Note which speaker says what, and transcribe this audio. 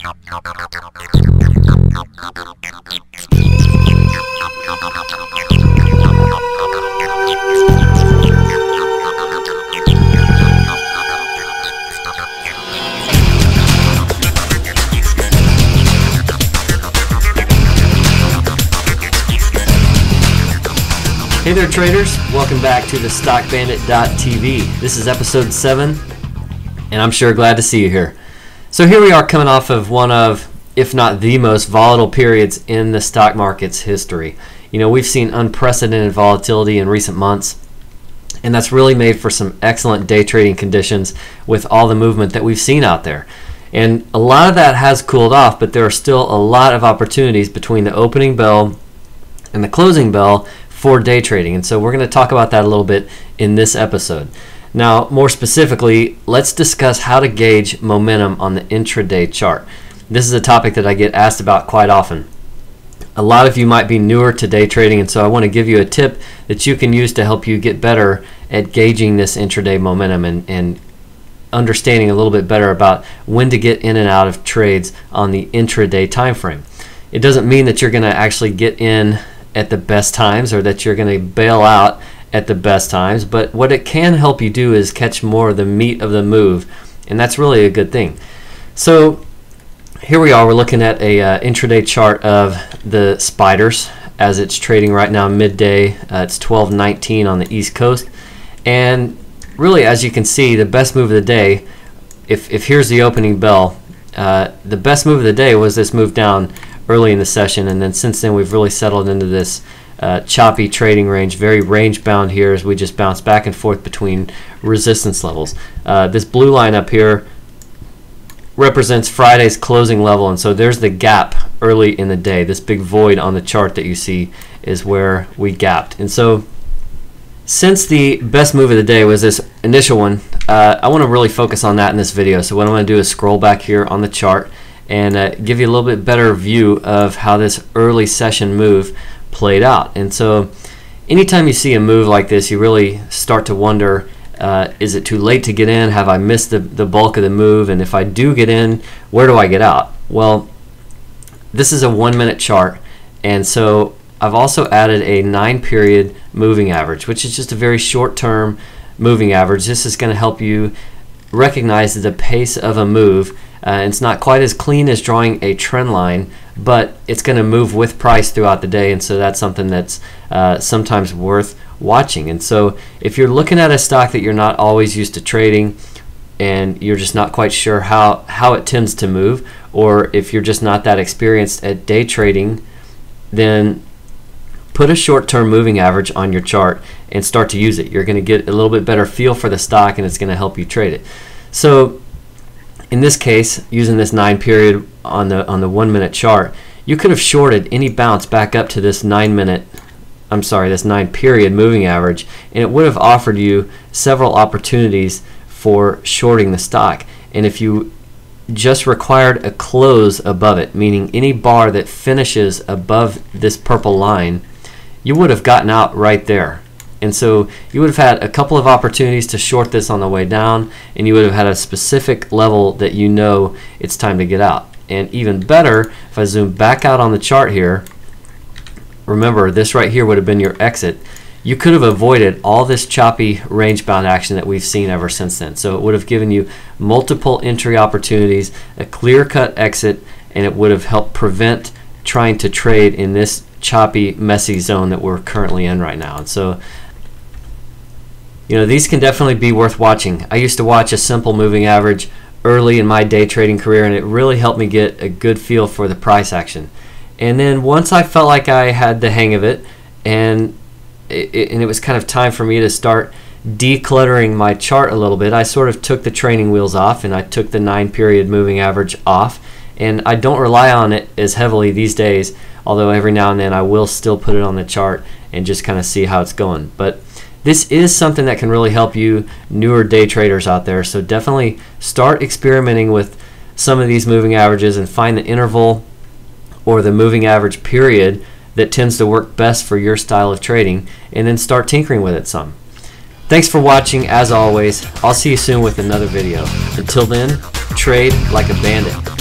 Speaker 1: Hey there traders, welcome back to the StockBandit.tv. This is episode 7, and I'm sure glad to see you here. So here we are coming off of one of, if not the most volatile periods in the stock market's history. You know, we've seen unprecedented volatility in recent months, and that's really made for some excellent day trading conditions with all the movement that we've seen out there. And a lot of that has cooled off, but there are still a lot of opportunities between the opening bell and the closing bell for day trading, and so we're going to talk about that a little bit in this episode. Now, more specifically, let's discuss how to gauge momentum on the intraday chart. This is a topic that I get asked about quite often. A lot of you might be newer to day trading, and so I want to give you a tip that you can use to help you get better at gauging this intraday momentum and understanding a little bit better about when to get in and out of trades on the intraday time frame. It doesn't mean that you're going to actually get in at the best times or that you're going to bail out at the best times, but what it can help you do is catch more of the meat of the move, and that's really a good thing. So here we are, we're looking at a intraday chart of the spiders as it's trading right now midday. It's 12:19 on the East Coast, and really, as you can see, the best move of the day, if here's the opening bell, the best move of the day was this move down early in the session, and then since then we've really settled into this choppy trading range, very range bound here as we just bounce back and forth between resistance levels. This blue line up here represents Friday's closing level, and so there's the gap early in the day. This big void on the chart that you see is where we gapped. And so since the best move of the day was this initial one, I want to really focus on that in this video. So what I'm going to do is scroll back here on the chart and give you a little bit better view of how this early session move played out. And so anytime you see a move like this, you really start to wonder, is it too late to get in? Have I missed the bulk of the move? And if I do get in, where do I get out? Well, this is a 1-minute chart, and so I've also added a 9-period moving average, which is just a very short-term moving average. This is going to help you recognize the pace of a move. It's not quite as clean as drawing a trend line, but it's going to move with price throughout the day, and so that's something that's sometimes worth watching. And so if you're looking at a stock that you're not always used to trading and you're just not quite sure how it tends to move, or if you're just not that experienced at day trading, then put a short-term moving average on your chart and start to use it. You're going to get a little bit better feel for the stock, and it's going to help you trade it. So in this case, using this 9-period on the 1-minute chart, you could have shorted any bounce back up to this 9-period moving average, and it would have offered you several opportunities for shorting the stock. And if you just required a close above it, meaning any bar that finishes above this purple line, you would have gotten out right there. And so you would have had a couple of opportunities to short this on the way down, and you would have had a specific level that you know it's time to get out. And even better, if I zoom back out on the chart here, remember this right here would have been your exit. You could have avoided all this choppy range-bound action that we've seen ever since then. So it would have given you multiple entry opportunities, a clear-cut exit, and it would have helped prevent trying to trade in this choppy, messy zone that we're currently in right now. And so, you know, these can definitely be worth watching. I used to watch a simple moving average early in my day trading career, and it really helped me get a good feel for the price action. And then once I felt like I had the hang of it, and it was kind of time for me to start decluttering my chart a little bit, I sort of took the training wheels off, and I took the 9-period moving average off, and I don't rely on it as heavily these days, although every now and then I will still put it on the chart and just kind of see how it's going. But this is something that can really help you newer day traders out there, so definitely start experimenting with some of these moving averages and find the interval or the moving average period that tends to work best for your style of trading, and then start tinkering with it some. Thanks for watching. As always, I'll see you soon with another video. Until then, trade like a bandit.